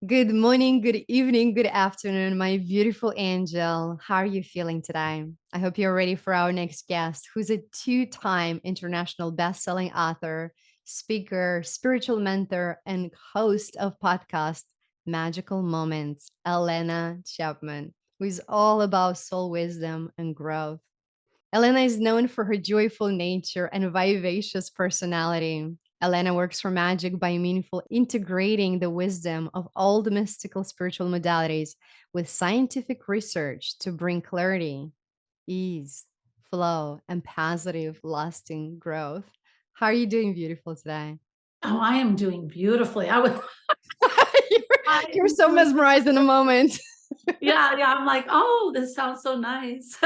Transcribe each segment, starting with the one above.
Good morning, good evening, good afternoon, my beautiful angel. How are you feeling today? I hope you're ready for our next guest, who's a two-time international best-selling author, speaker, spiritual mentor, and host of podcast Magical Moments, Alena Chapman, who is all about soul wisdom and growth. Elena is known for her joyful nature and vivacious personality. Elena works for magic by meaningful integrating the wisdom of all the mystical spiritual modalities with scientific research to bring clarity, ease, flow, and positive, lasting growth. How are you doing, beautiful, today? Oh, I am doing beautifully. you're, I you're am so doing mesmerized in a moment. yeah. I'm like, oh, this sounds so nice.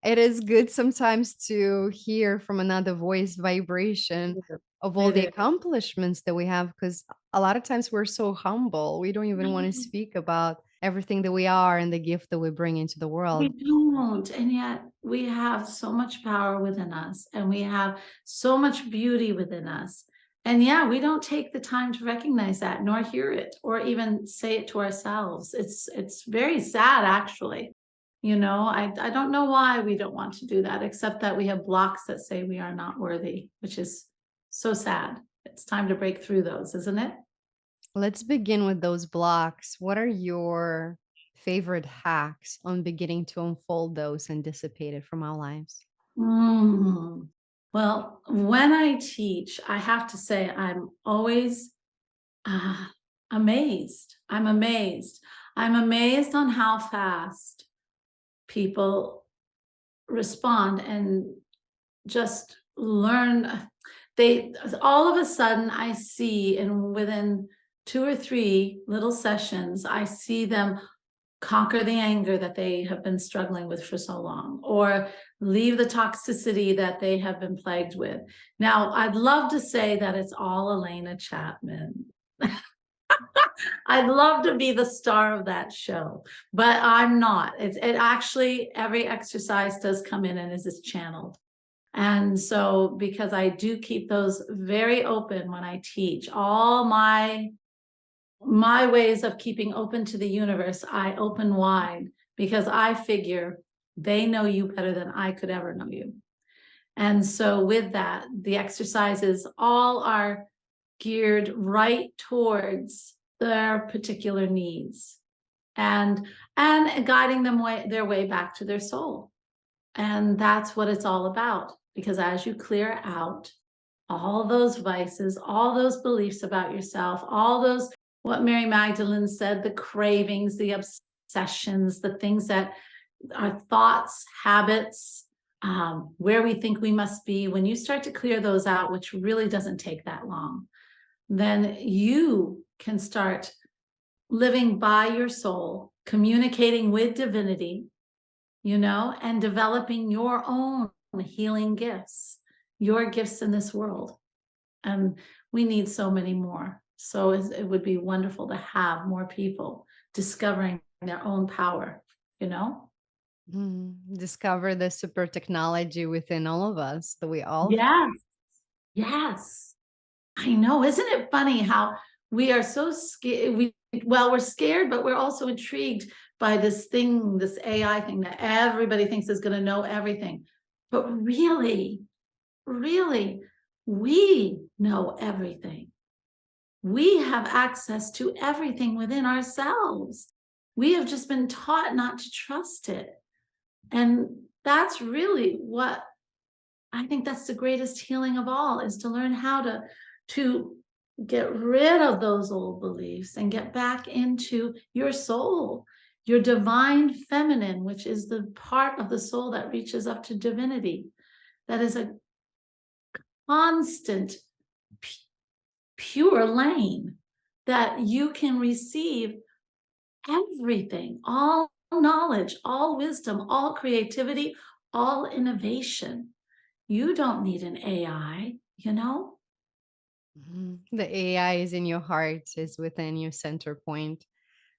It is good sometimes to hear from another voice vibration of all It the is. accomplishments that we have, because a lot of times we're so humble. We don't even want to No, speak about everything that we are and the gift that we bring into the we world. don't. And yet we have so much power within us and we have so much beauty within us. And yeah, we don't take the time to recognize that nor hear it or even say it to ourselves. It's very sad actually. I don't know why we don't want to do that, except that we have blocks that say we are not worthy, which is so sad. It's time to break through those, isn't it? Let's begin with those blocks. What are your favorite hacks on beginning to unfold those and dissipate it from our lives? Mm. Well, when I teach, I have to say I'm always uh, amazed. I'm amazed. I'm amazed on how fast people respond and just learn. They all of a sudden I see, and within 2 or 3 little sessions, I see them conquer the anger that they have been struggling with for so long, or leave the toxicity that they have been plagued with. Now, I'd love to say that it's all Alena Chapman. I'd love to be the star of that show, but I'm not. It actually, every exercise does come in and is channeled. And so, because I do keep those very open when I teach, all my ways of keeping open to the universe, I open wide because I figure they know you better than I could ever know you. And so with that, the exercises all are geared right towards their particular needs and guiding them their way back to their soul. And that's what it's all about. Because as you clear out all those vices, all those beliefs about yourself, all those, what Mary Magdalene said, the cravings, the obsessions, the things that are thoughts, habits, where we think we must be, when you start to clear those out, which really doesn't take that long, then you can start living by your soul, communicating with divinity, and developing your own healing gifts, your gifts in this world. And we need so many more. So it would be wonderful to have more people discovering their own power, you know? Discover the super technology within all of us that we all have. Yes, yes. I know. Isn't it funny how we are so scared? We're scared, but we're also intrigued by this thing, this AI thing that everybody thinks is going to know everything. But really, really, we know everything. We have access to everything within ourselves. We have just been taught not to trust it. And that's really what I think that's the greatest healing of all, is to learn how to get rid of those old beliefs and get back into your soul, your divine feminine, which is the part of the soul that reaches up to divinity. That is a constant, pure lane that you can receive everything, all knowledge, all wisdom, all creativity, all innovation. You don't need an AI. The AI is in your heart, is within your center point.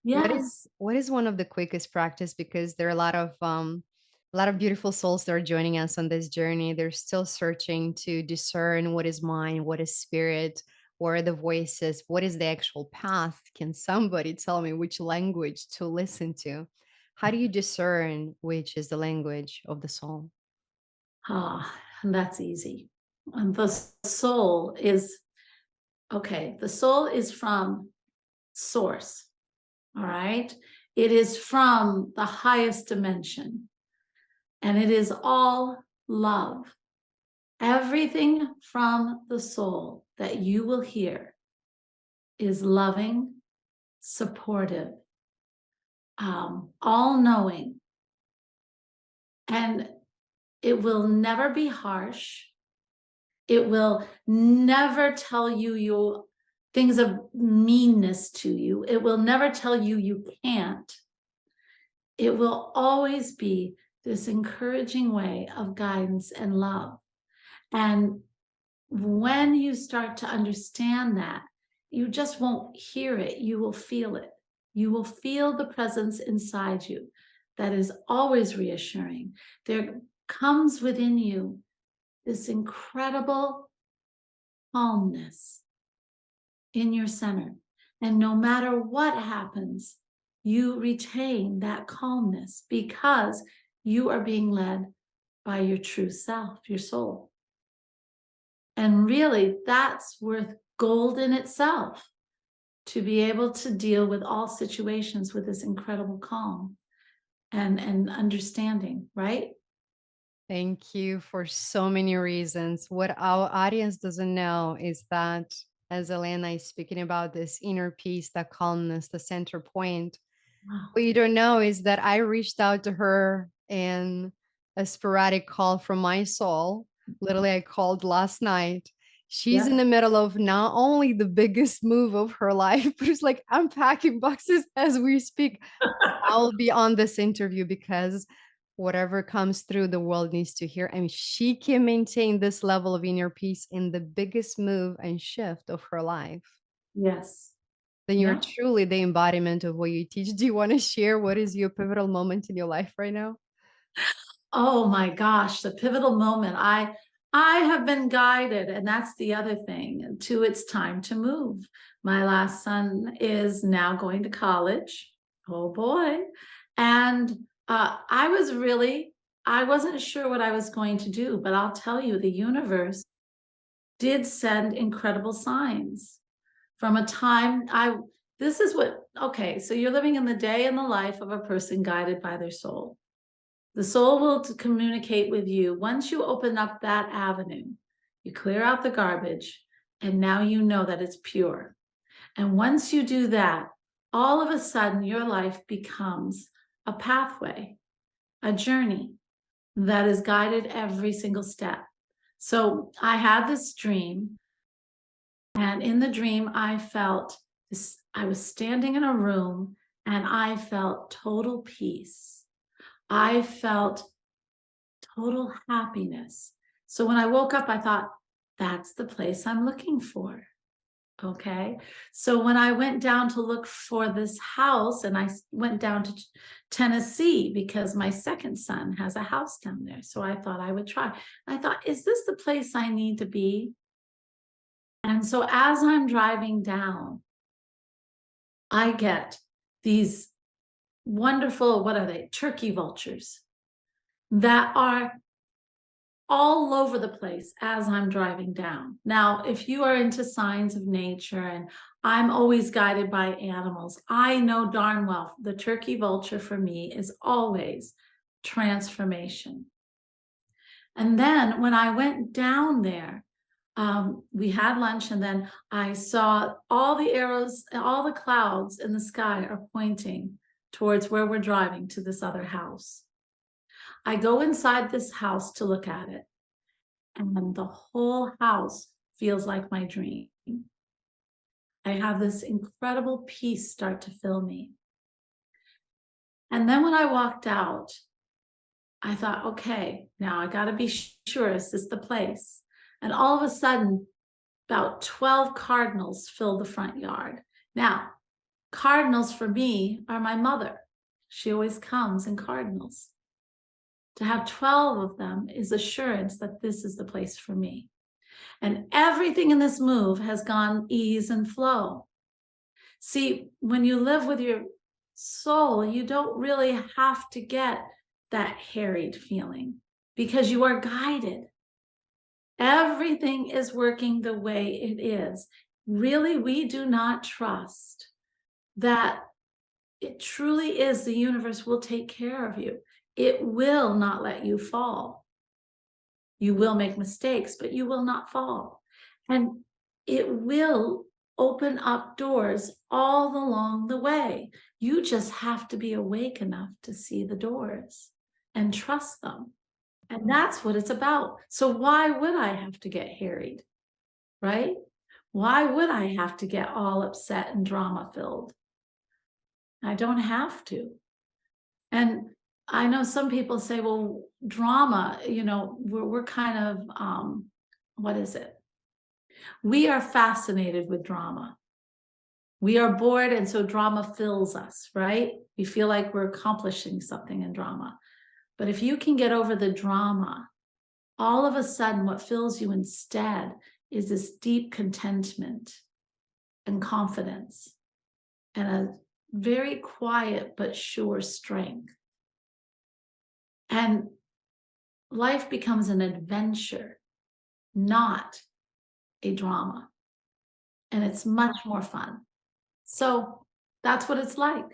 What Yes. is what is one of the quickest practice, because there are a lot of beautiful souls that are joining us on this journey. They're still searching to discern what is mind, what is spirit, What are the voices? What is the actual path? Can somebody tell me which language to listen to? How do you discern which is the language of the soul? And that's easy. And the soul is okay. The soul is from source. All right. It is from the highest dimension, and it is all love. Everything from the soul that you will hear is loving, supportive, all knowing, and it will never be harsh. It will never tell you things of meanness to you. It will never tell you can't. It will always be this encouraging way of guidance and love. And when you start to understand that, you just won't hear it, you will feel it. You will feel the presence inside you that is always reassuring. There comes within you this incredible calmness in your center. And no matter what happens, you retain that calmness because you are being led by your true self, your soul. And really, that's worth gold in itself, to be able to deal with all situations with this incredible calm and understanding, right? Thank you for so many reasons. What our audience doesn't know is that as Elena is speaking about this inner peace, that calmness, the center point, Wow. what you don't know is that I reached out to her in a sporadic call from my soul. Literally, I called last night. She's in Yep. the middle of not only the biggest move of her life, but it's like unpacking boxes as we speak. I'll be on this interview because whatever comes through, the world needs to hear. I mean, she can maintain this level of inner peace in the biggest move and shift of her life. Yes. Then you're Yeah. truly the embodiment of what you teach. Do you want to share what is your pivotal moment in your life right now? Oh my gosh, the pivotal moment. I have been guided, and that's the other thing, to it's time to move. My last son is now going to college. Oh boy. And I wasn't sure what I was going to do, but I'll tell you, the universe did send incredible signs from a time this is what, okay, so you're living in the day and the life of a person guided by their soul. The soul will communicate with you once you open up that avenue. You clear out the garbage, and now you know that it's pure. And once you do that, all of a sudden your life becomes a pathway, a journey that is guided every single step. So I had this dream, and in the dream, I felt this. I was standing in a room and I felt total peace. I felt total happiness. So when I woke up, I thought, that's the place I'm looking for. Okay. So when I went down to look for this house, and I went down to Tennessee because my second son has a house down there. So I thought I would try. I thought, is this the place I need to be? And so as I'm driving down, I get these wonderful, what are they? Turkey vultures that are all over the place as I'm driving down. Now, if you are into signs of nature, and I'm always guided by animals, I know darn well the turkey vulture for me is always transformation. And then when I went down there, we had lunch, and then I saw all the arrows, all the clouds in the sky are pointing towards where we're driving to this other house. I go inside this house to look at it, and the whole house feels like my dream. I have this incredible peace start to fill me. And then when I walked out, I thought, okay, now I got to be sure, is this the place? And all of a sudden, about 12 cardinals filled the front yard. Now, cardinals for me are my mother. She always comes in cardinals. To have 12 of them is assurance that this is the place for me. And everything in this move has gone ease and flow. See, when you live with your soul, you don't really have to get that harried feeling because you are guided. Everything is working the way it is. Really, we do not trust that it truly is the universe will take care of you. It will not let you fall. You will make mistakes, but you will not fall. And it will open up doors all along the way. You just have to be awake enough to see the doors and trust them. And that's what it's about. So why would I have to get harried, right? Why would I have to get all upset and drama filled? I don't have to. And I know some people say, well, drama, we're kind of, what is it? We are fascinated with drama. We are bored, and so drama fills us, right? We feel like we're accomplishing something in drama. But if you can get over the drama, all of a sudden, what fills you instead is this deep contentment and confidence and a very quiet but sure strength. And life becomes an adventure, not a drama. And it's much more fun. So that's what it's like.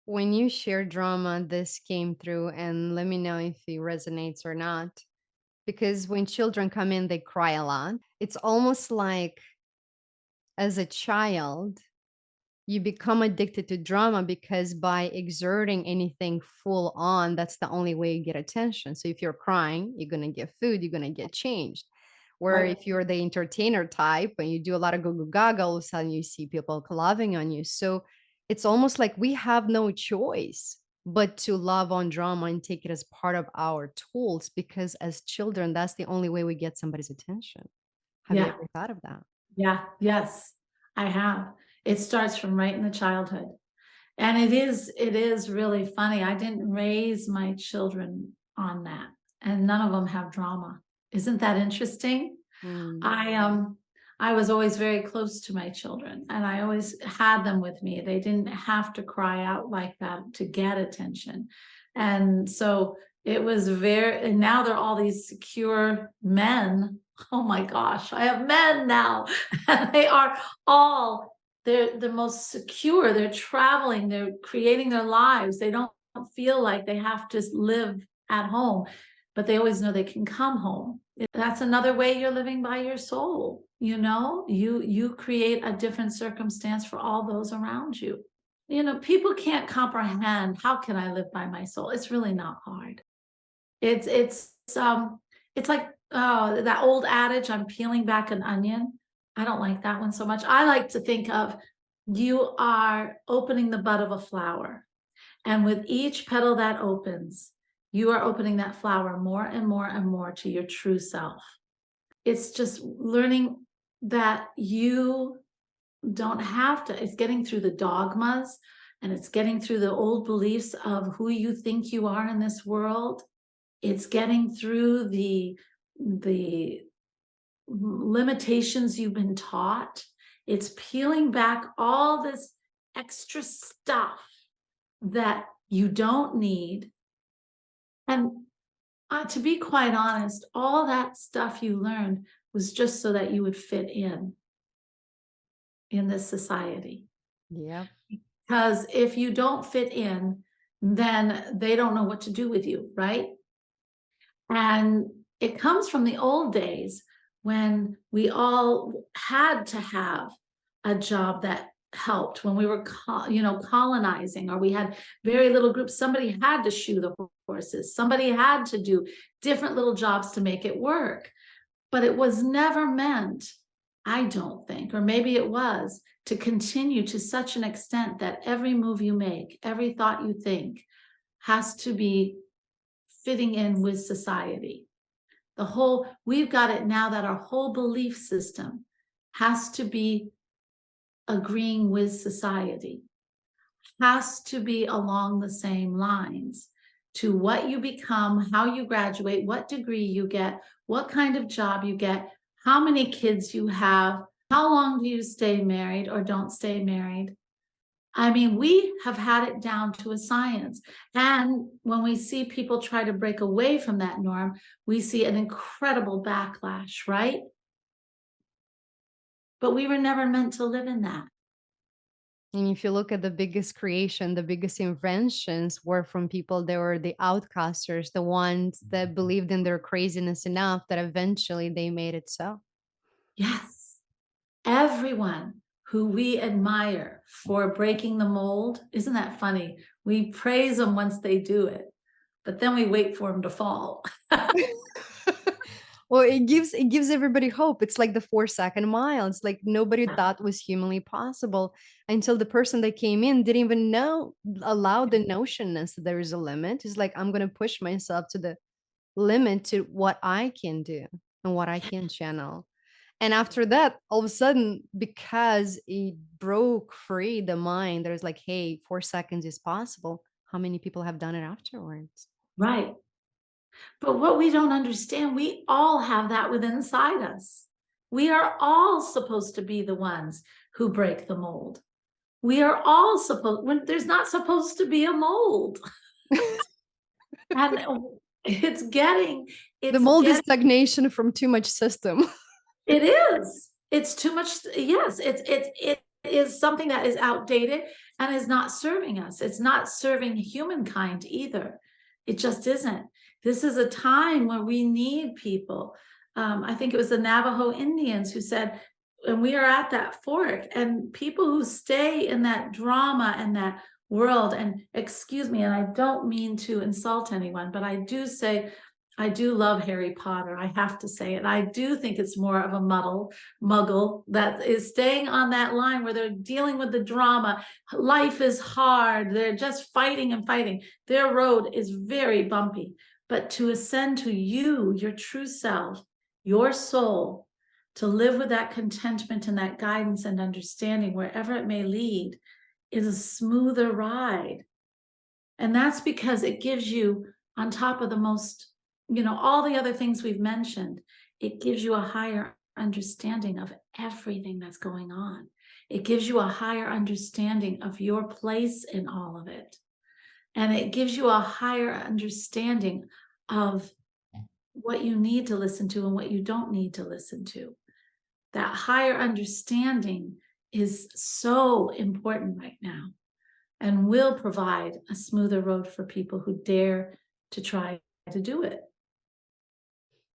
When you share drama, this came through, and let me know if it resonates or not. Because when children come in, they cry a lot. It's almost like as a child, you become addicted to drama because by exerting anything full on, that's the only way you get attention. So if you're crying, you're going to get food, you're going to get changed. Where Right. if you're the entertainer type and you do a lot of go go gaga, all of a sudden you see people loving on you. So it's almost like we have no choice but to love on drama and take it as part of our tools because as children, that's the only way we get somebody's attention. Have you Yeah. ever thought of that? Yeah. Yes, I have. It starts from right in the childhood. And it is really funny. I didn't raise my children on that, and none of them have drama. Isn't that interesting? Mm. I was always very close to my children, and I always had them with me. They didn't have to cry out like that to get attention. And so it was very, and now they're all these secure men. Oh my gosh, I have men now. And they are all, they're the most secure. They're traveling, they're creating their lives. They don't feel like they have to live at home, but they always know they can come home. That's another way you're living by your soul. You create a different circumstance for all those around you. People can't comprehend, how can I live by my soul? It's really not hard. It's like, oh, that old adage, I'm peeling back an onion. I don't like that one so much. I like to think of, you are opening the bud of a flower, and with each petal that opens, you are opening that flower more and more and more to your true self. It's just learning that you don't have to, it's getting through the dogmas, and it's getting through the old beliefs of who you think you are in this world. It's getting through the limitations you've been taught. It's peeling back all this extra stuff that you don't need. And to be quite honest, all that stuff you learned was just so that you would fit in this society. Yep. Because if you don't fit in, then they don't know what to do with you, right? And it comes from the old days when we all had to have a job that helped when we were colonizing, or we had very little groups. Somebody had to shoe the horses, somebody had to do different little jobs to make it work. But it was never meant, I don't think, or maybe it was, to continue to such an extent that every move you make, every thought you think, has to be fitting in with society. We've got it now that our whole belief system has to be agreeing with society, has to be along the same lines to what you become, how you graduate, what degree you get, what kind of job you get, how many kids you have, how long do you stay married or don't stay married. I mean, we have had it down to a science. And when we see people try to break away from that norm, we see an incredible backlash, right? But we were never meant to live in that. And if you look at the biggest creation, the biggest inventions were from people that were the outcasters, the ones that believed in their craziness enough that eventually they made it so. Yes. Everyone who we admire for breaking the mold, isn't that funny? We praise them once they do it, but then we wait for them to fall. Well, it gives everybody hope. It's like the 4-second mile. It's like nobody thought was humanly possible until the person that came in didn't even know allow the notionness that there is a limit. It's like I'm gonna push myself to the limit to what I can do and what I can channel. And after that, all of a sudden, because it broke free the mind, there's like, hey, 4 seconds is possible. How many people have done it afterwards? Right. But what we don't understand, we all have that within inside us. We are all supposed to be the ones who break the mold. We are all supposed, when there's not supposed to be a mold. And it's getting, The it's mold is getting, stagnation from too much system. it is. It's too much. Yes, it is something that is outdated and is not serving us. It's not serving humankind either. It just isn't. This is a time where we need people. I think it was the Navajo Indians who said, and we are at that fork, and people who stay in that drama and that world, and excuse me, and I don't mean to insult anyone, but I do say I do love Harry Potter. I have to say it. I do think it's more of a muggle that is staying on that line where they're dealing with the drama. Life is hard. They're just fighting and fighting. Their road is very bumpy. But to ascend to you, your true self, your soul, to live with that contentment and that guidance and understanding wherever it may lead is a smoother ride. And that's because it gives you, on top of the most, all the other things we've mentioned, it gives you a higher understanding of everything that's going on. It gives you a higher understanding of your place in all of it. And it gives you a higher understanding of what you need to listen to and what you don't need to listen to. That higher understanding is so important right now and will provide a smoother road for people who dare to try to do it.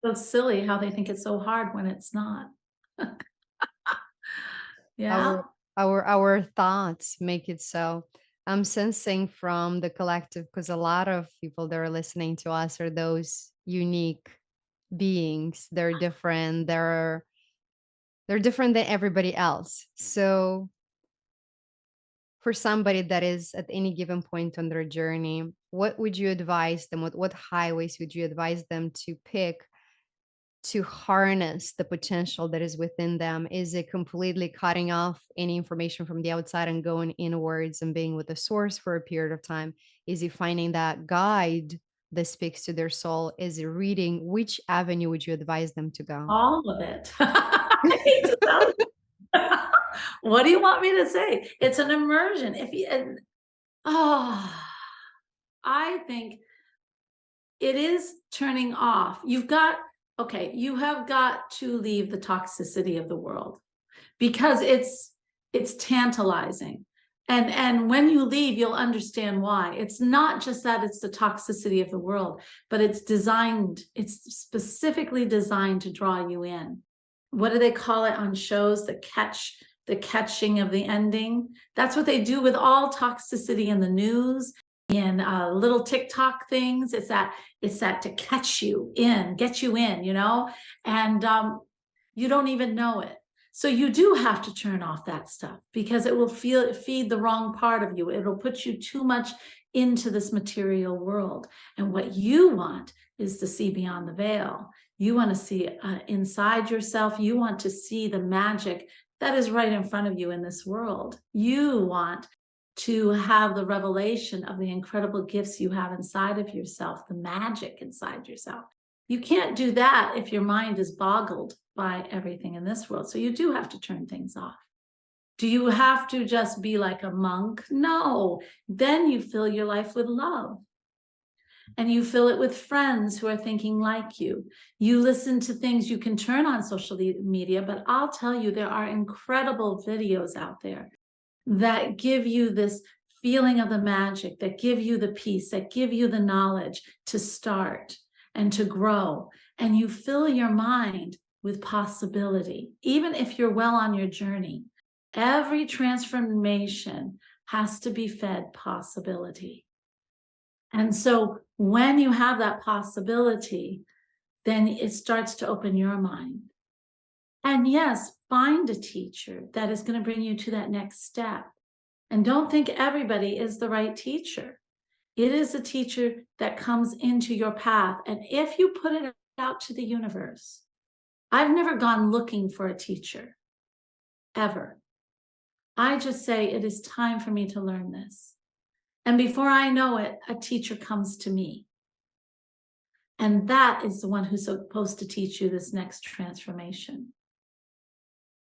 So silly how they think it's so hard when it's not. Yeah. Our thoughts make it so. I'm sensing from the collective because a lot of people that are listening to us are those unique beings. They're different. They're different than everybody else. So for somebody that is at any given point on their journey, what would you advise them? What highways would you advise them to pick to harness the potential that is within them? Is it completely cutting off any information from the outside and going inwards and being with the source for a period of time? Is it finding that guide that speaks to their soul? Is it reading? Which avenue would you advise them to go? All of it. I hate to tell you. What do you want me to say? It's an immersion. If you, and, oh, I think it is turning off. Okay, you have got to leave the toxicity of the world because it's tantalizing. And when you leave, you'll understand why. It's not just that it's the toxicity of the world, but it's specifically designed to draw you in. What do they call it on shows? The catching of the ending. That's what they do with all toxicity in the news, in little TikTok things. It's that to catch you in, get you in, and you don't even know it. So you do have to turn off that stuff because it will feed the wrong part of you. It'll put you too much into this material world. And what you want is to see beyond the veil. You want to see inside yourself. You want to see the magic that is right in front of you in this world. You want to have the revelation of the incredible gifts you have inside of yourself, the magic inside yourself. You can't do that if your mind is boggled by everything in this world. So you do have to turn things off. Do you have to just be like a monk? No. Then you fill your life with love. And you fill it with friends who are thinking like you. You listen to things. You can turn on social media, but I'll tell you, there are incredible videos out there that give you this feeling of the magic, that give you the peace, that give you the knowledge to start and to grow. And you fill your mind with possibility. Even if you're well on your journey, every transformation has to be fed possibility. And so when you have that possibility, then it starts to open your mind. And yes, find a teacher that is going to bring you to that next step. And don't think everybody is the right teacher. It is a teacher that comes into your path. And if you put it out to the universe, I've never gone looking for a teacher, ever. I just say, it is time for me to learn this. And before I know it, a teacher comes to me. And that is the one who's supposed to teach you this next transformation.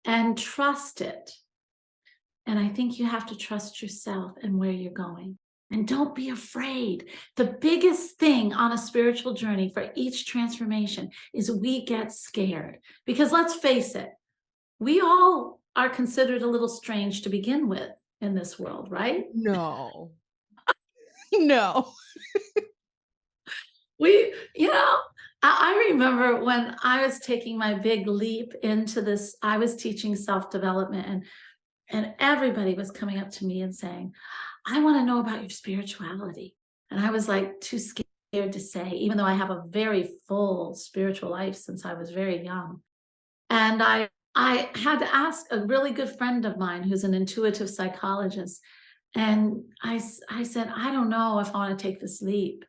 And trust it. And I think you have to trust yourself and where you're going. And don't be afraid. The biggest thing on a spiritual journey for each transformation is we get scared. Because let's face it, we all are considered a little strange to begin with in this world, right? No. No. I remember when I was taking my big leap into this, I was teaching self-development, and everybody was coming up to me and saying, I want to know about your spirituality. And I was like too scared to say, even though I have a very full spiritual life since I was very young. And I had to ask a really good friend of mine who's an intuitive psychologist. And I said, I don't know if I want to take this leap.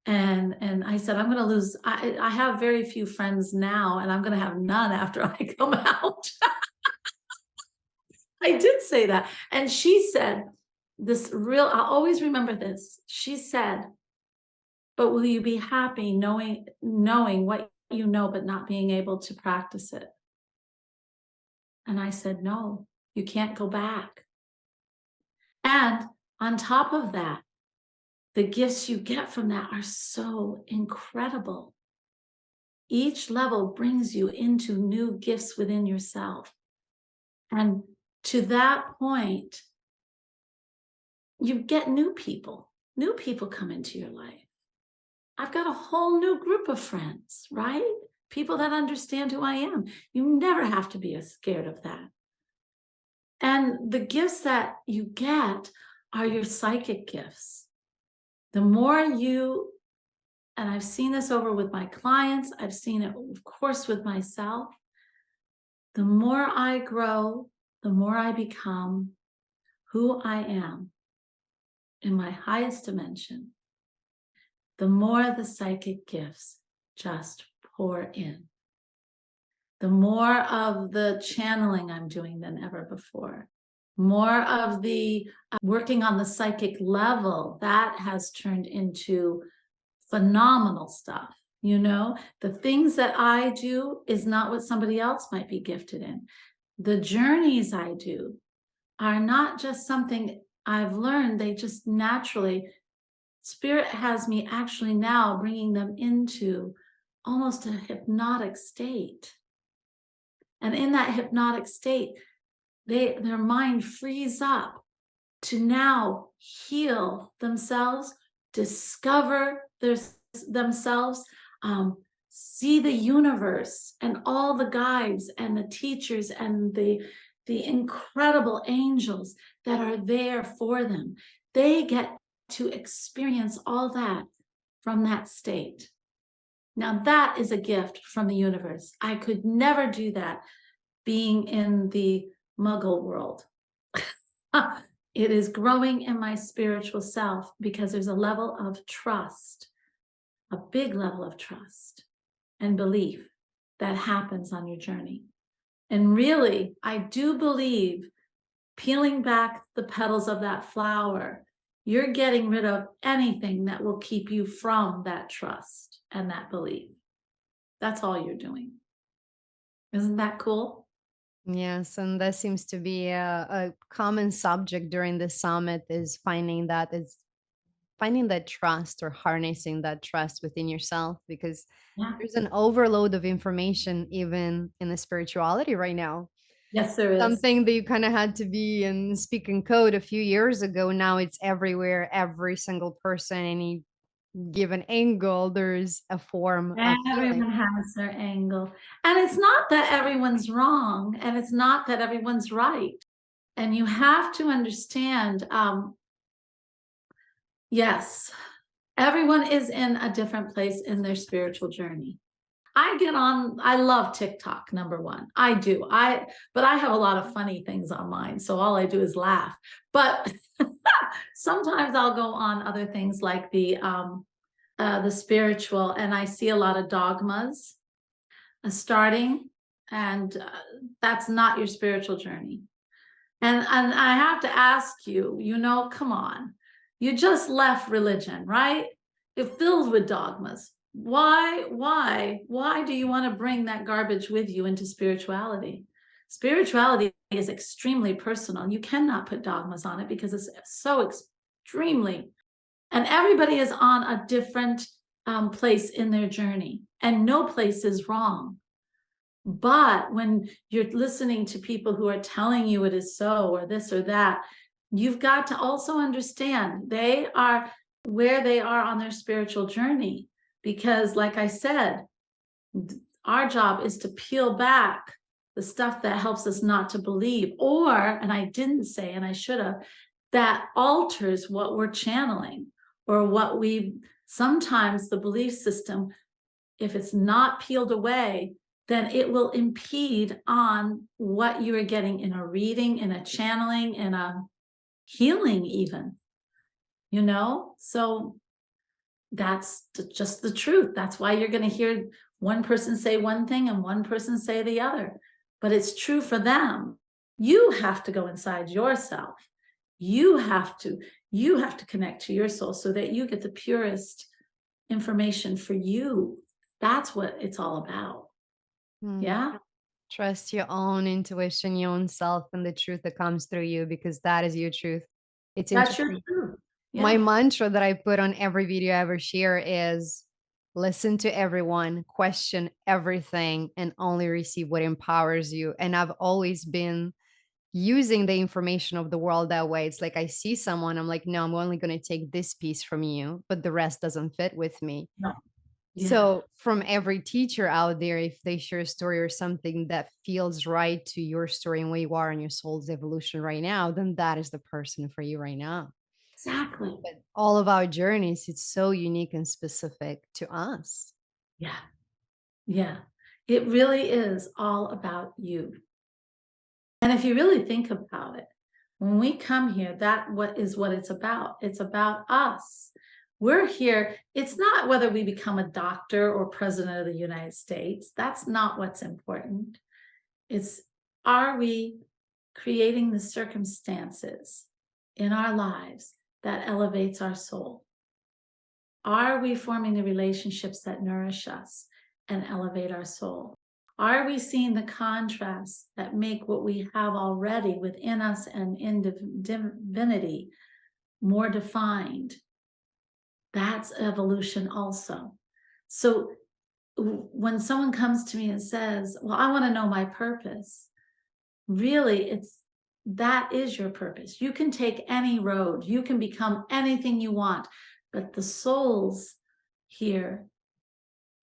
And I said, I'm going to lose. I have very few friends now, and I'm going to have none after I come out. I did say that. And she said, I'll always remember this. She said, but will you be happy knowing what you know, but not being able to practice it? And I said, no, you can't go back. And on top of that, the gifts you get from that are so incredible. Each level brings you into new gifts within yourself. And to that point, you get new people. New people come into your life. I've got a whole new group of friends, right? People that understand who I am. You never have to be scared of that. And the gifts that you get are your psychic gifts. The more you, and I've seen this over with my clients, I've seen it, of course, with myself. The more I grow, the more I become who I am in my highest dimension, the more the psychic gifts just pour in. The more of the channeling I'm doing than ever before. More of the working on the psychic level, that has turned into phenomenal stuff. You know, the things that I do is not what somebody else might be gifted in. The journeys I do are not just something I've learned, they just naturally, Spirit has me actually now bringing them into almost a hypnotic state. And in that hypnotic state, their mind frees up to now heal themselves, discover themselves, see the universe and all the guides and the teachers and the incredible angels that are there for them. They get to experience all that from that state. Now that is a gift from the universe. I could never do that being in the Muggle world. It is growing in my spiritual self because there's a level of trust, a big level of trust and belief that happens on your journey. And really, I do believe, peeling back the petals of that flower, you're getting rid of anything that will keep you from that trust and that belief. That's all you're doing. Isn't that cool? Yes, and that seems to be a common subject during the summit is finding that trust or harnessing that trust within yourself because Yeah. there's an overload of information even in the spirituality right now. Yes, there is. Something that you kind of had to be and speak in code a few years ago. Now it's everywhere, every single person, any given angle, there's a form of healing. Everyone has their angle. And it's not that everyone's wrong, and it's not that everyone's right. And you have to understand, yes, everyone is in a different place in their spiritual journey. I love TikTok, number one. I do. But I have a lot of funny things on mine, so all I do is laugh. But sometimes I'll go on other things like the spiritual, and I see a lot of dogmas starting, and that's not your spiritual journey. And I have to ask you, come on. You just left religion, right? It filled with dogmas. Why do you want to bring that garbage with you into spirituality? Spirituality is extremely personal. You cannot put dogmas on it because it's so extremely, and everybody is on a different place in their journey, and no place is wrong. But when you're listening to people who are telling you it is so, or this or that, you've got to also understand they are where they are on their spiritual journey. Because, like I said, our job is to peel back the stuff that helps us not to believe, or, and I didn't say, and I should have, that alters what we're channeling, or what we sometimes the belief system, if it's not peeled away, then it will impede on what you are getting in a reading, in a channeling, in a healing, even, So that's just the truth. That's why you're going to hear one person say one thing and one person say the other. But it's true for them. You have to go inside yourself. You have to you have to connect to your soul so that you get the purest information for you. That's what it's all about. Hmm. Yeah, Trust your own intuition, your own self, and the truth that comes through you because that is your truth. It's that's your interesting. truth. My Yeah, mantra that I put on every video I ever share is listen to everyone, question everything, and only receive what empowers you. And I've always been using the information of the world that way. It's like I see someone, I'm like, no, I'm only going to take this piece from you, but the rest doesn't fit with me. no, yeah, So, from every teacher out there, if they share a story or something that feels right to your story and where you are in your soul's evolution right now, then that is the person for you right now. exactly. But all of our journeys, it's so unique and specific to us. Yeah, yeah. It really is all about you. And if you really think about it, when we come here, what it's about. It's about us. We're here. It's not whether we become a doctor or president of the United States. That's not what's important. It's, are we creating the circumstances in our lives that elevates our soul? Are we forming the relationships that nourish us and elevate our soul? Are we seeing the contrasts that make what we have already within us and in divinity more defined? That's evolution also. So when someone comes to me and says, well, I want to know my purpose, really, that is your purpose. You can take any road, you can become anything you want, but the souls here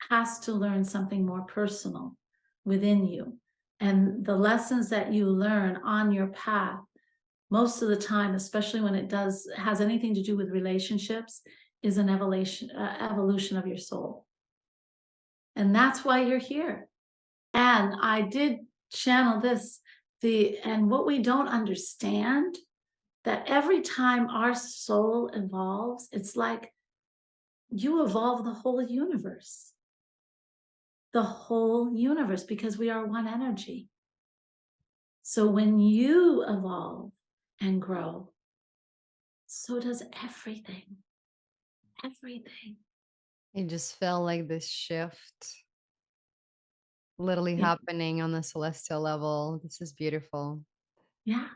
has to learn something more personal within you. And the lessons that you learn on your path, most of the time, especially when it has anything to do with relationships, is an evolution of your soul. And that's why you're here. And I did channel this, and what we don't understand, that every time our soul evolves, it's like you evolve the whole universe, because we are one energy. So when you evolve and grow, so does everything, everything. It just felt like this shift. literally Yeah. happening on the celestial level. This is beautiful. Yeah.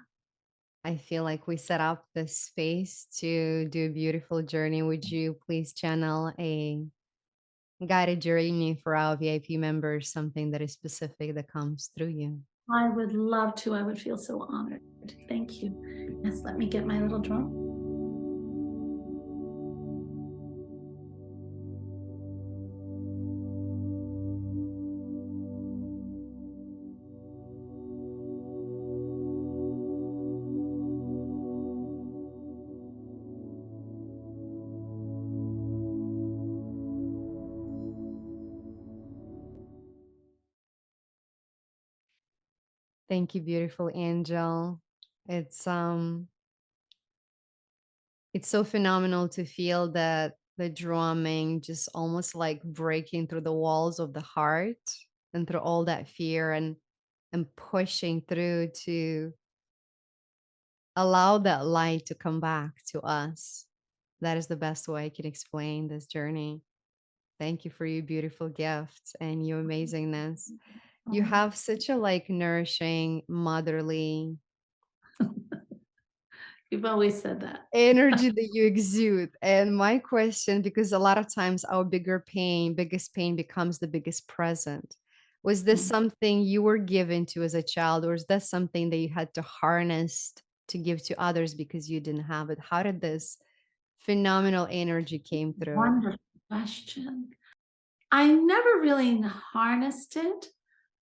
I feel like we set up this space to do a beautiful journey. Would you please channel a guided journey for our VIP members, something that is specific that comes through you? I would love to. I would feel so honored. Thank you. Yes, let me get my little drum. Thank you, beautiful angel. It's it's so phenomenal to feel that the drumming just almost like breaking through the walls of the heart and through all that fear and pushing through to allow that light to come back to us. That is the best way I can explain this journey. Thank you for your beautiful gifts and your amazingness. You Oh, have such a like nourishing, motherly you've always said that. energy that you exude. And my question, because a lot of times our biggest pain becomes the biggest present. Was this Mm. something you were given to as a child, or is that something that you had to harness to give to others because you didn't have it? How did this phenomenal energy came through? Wonderful question. I never really harnessed it.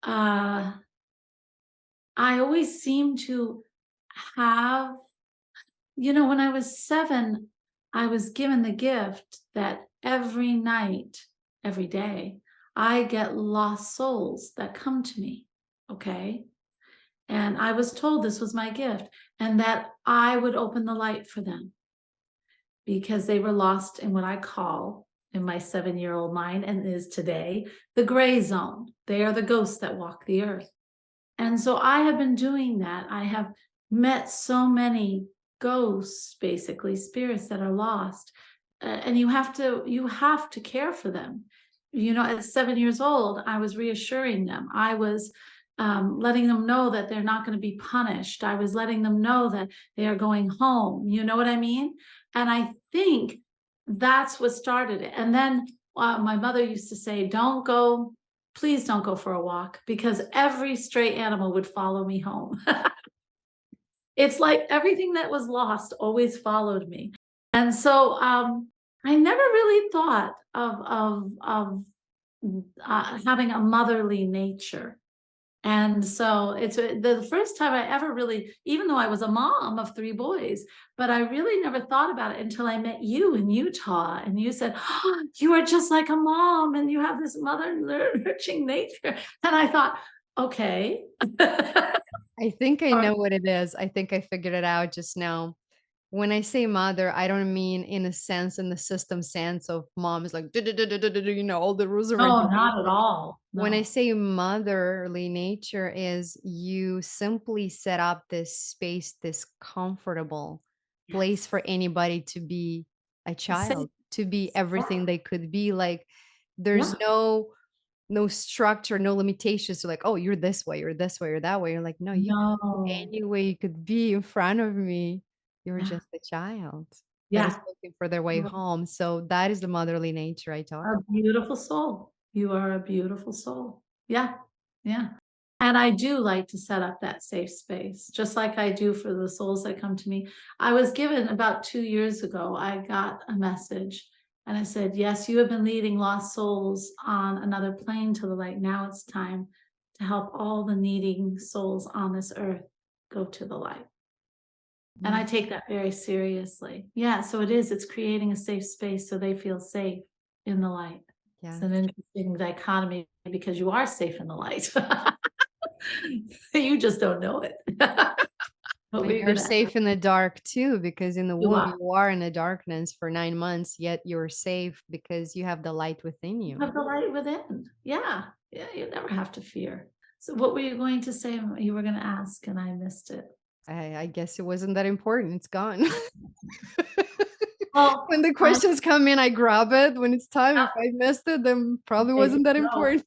Uh, I always seem to have, when I was 7, I was given the gift that every night, every day, I get lost souls that come to me. Okay. And I was told this was my gift and that I would open the light for them because they were lost in what I call in my 7-year-old mind and is today the gray zone. They are the ghosts that walk the earth. And so I have been doing that. I have met so many ghosts, basically spirits that are lost. And you have to care for them. At 7 years old, I was reassuring them. I was letting them know that they're not going to be punished. I was letting them know that they are going home. You know what I mean? And I think that's what started it. And then my mother used to say, "Don't go, please don't go for a walk," because every stray animal would follow me home. It's like everything that was lost always followed me. And so I never really thought of having a motherly nature. And so it's the first time I ever really, even though I was a mom of 3 boys, but I really never thought about it until I met you in Utah, and you said, "Oh, you are just like a mom, and you have this mother nurturing nature." And I thought, "Okay." I think I Or know what it is. I think I figured it out just now. When I say mother, I don't mean in a sense, in the system sense of mom is like, all the rules and no, not at regulations. all. When I No. say motherly nature is you simply set up this space, this comfortable place Yes. for anybody to be a Safe. child, to be Yeah. everything they could be. Like there's Yeah. no structure, no limitations to like, oh, you're this way, you're this way, or that way. You're like, no, you could be No. any way you could be in front of me. You're Yeah. just a child that is Yeah. looking for their way home. So that is the motherly nature I talk A about. beautiful soul. You are a beautiful soul. Yeah, yeah. And I do like to set up that safe space, just like I do for the souls that come to me. I was given about 2 years ago, I got a message and it said, "Yes, you have been leading lost souls on another plane to the light. Now it's time to help all the needing souls on this earth go to the light." And I Mm, take that very seriously. Yeah, so it is, it's creating a safe space so they feel safe in the light. It's an yes. interesting dichotomy because you are safe in the light. You just don't know it. What were And you you're gonna ask? safe in the dark too, because in the You womb are. you are in the darkness for 9 months, yet you're safe because you have the light within You you. have the light within. Yeah. Yeah, you never have to fear. So what were you going to say? You were gonna ask and I missed it. I guess it wasn't that important. It's gone. Well, When the I questions come in, I grab it. When it's time, if yeah, I missed it, then probably there you wasn't that go. important.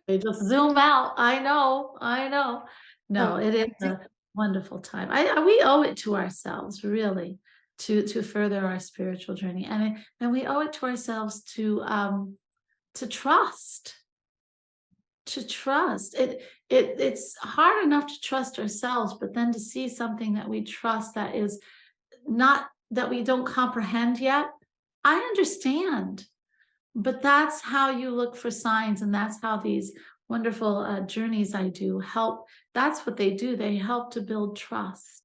They just zoom out. I know, I know. No, it is I do. a wonderful time. We owe it to ourselves, really, to further our spiritual journey, and we owe it to ourselves to trust, to trust. It's hard enough to trust ourselves, but then to see something that we trust that is not that we don't comprehend yet. I understand. But that's how you look for signs, and that's how these wonderful, journeys I do help. That's what they do. They help to build trust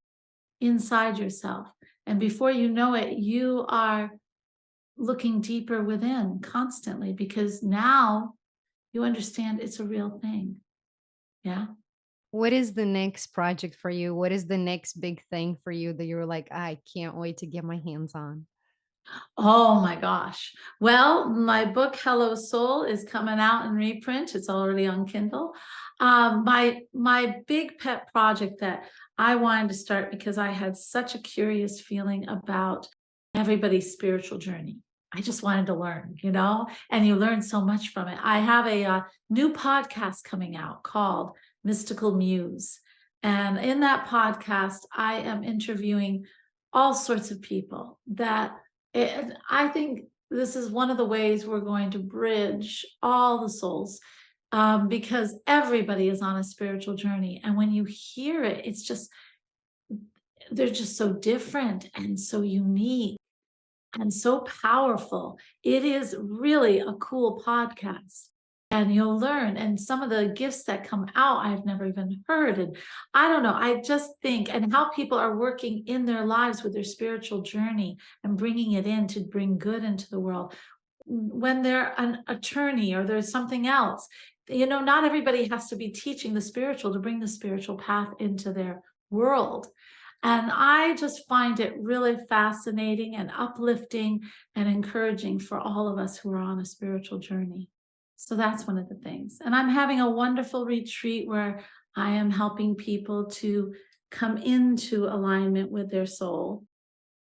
inside yourself, and before you know it, you are looking deeper within constantly because now you understand it's a real thing. Yeah. What is the next project for you? What is the next big thing for you that you're like, I can't wait to get my hands on? Oh my gosh. Well, my book Hello Soul is coming out in reprint. It's already on Kindle. My big pet project that I wanted to start because I had such a curious feeling about everybody's spiritual journey. I just wanted to learn, and you learn so much from it. I have a new podcast coming out called Mystical Muse. And in that podcast, I am interviewing all sorts of people that and I think this is one of the ways we're going to bridge all the souls, because everybody is on a spiritual journey. And when you hear it, it's just, they're just so different and so unique and so powerful. It is really a cool podcast. And you'll learn. And some of the gifts that come out, I've never even heard. And I don't know. I just think, and how people are working in their lives with their spiritual journey and bringing it in to bring good into the world. When they're an attorney or there's something else, not everybody has to be teaching the spiritual to bring the spiritual path into their world. And I just find it really fascinating and uplifting and encouraging for all of us who are on a spiritual journey. So that's one of the things. And I'm having a wonderful retreat where I am helping people to come into alignment with their soul.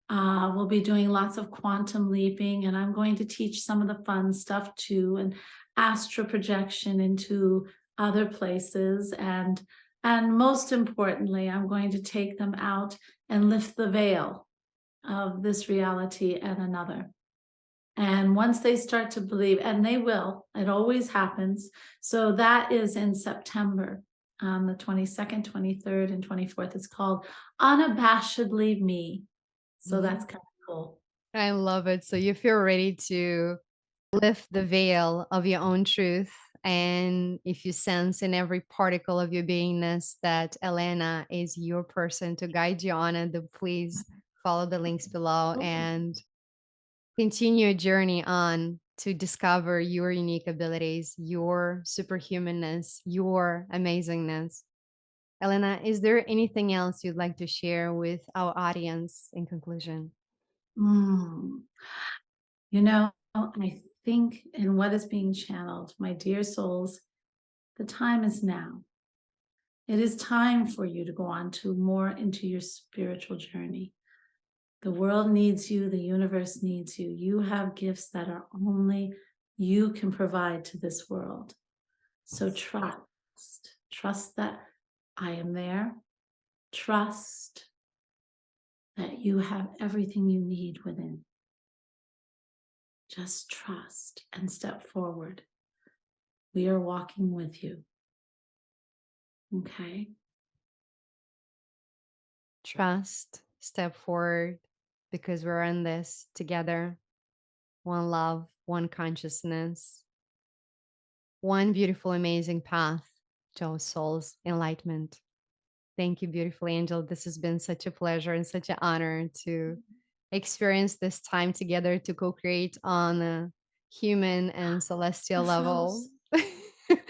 We'll be doing lots of quantum leaping, and I'm going to teach some of the fun stuff too, and astral projection into other places. And most importantly, I'm going to take them out and lift the veil of this reality and another. And once they start to believe, and they will, it always happens. So that is in September, the 22nd, 23rd, and 24th. It's called Unabashedly Me. So that's kind of cool. I love it. So you feel ready to lift the veil of your own truth. And if you sense in every particle of your beingness that Elena is your person to guide you on it, then please follow the links below and continue your journey on to discover your unique abilities, your superhumanness, your amazingness. Elena, is there anything else you'd like to share with our audience in conclusion? Mm. I think in what is being channeled, my dear souls, the time is now. It is time for you to go on to more into your spiritual journey. The world needs you, the universe needs you. You have gifts that are only you can provide to this world. So trust that I am there. Trust that you have everything you need within. Just trust and step forward. We are walking with you. Okay. Trust, step forward because we're in this together. One love, one consciousness, one beautiful, amazing path to our soul's enlightenment. Thank you, beautiful angel. This has been such a pleasure and such an honor to experience this time together to co create on a human and celestial level. Ourselves.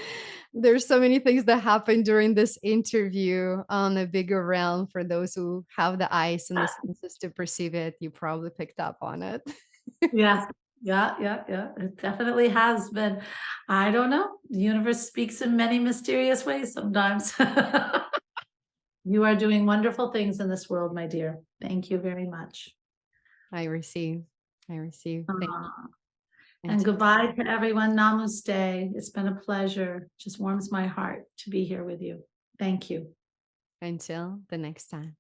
There's so many things that happen during this interview on a bigger realm for those who have the eyes and the senses to perceive it. You probably picked up on it. Yeah. Yeah, yeah, yeah. It definitely has been. I don't know. The universe speaks in many mysterious ways sometimes. You are doing wonderful things in this world, my dear. Thank you very much. I receive. I receive. Thank you. Ah. And Until goodbye to everyone. Namaste. It's been a pleasure. Just warms my heart to be here with you. Thank you. until the next time.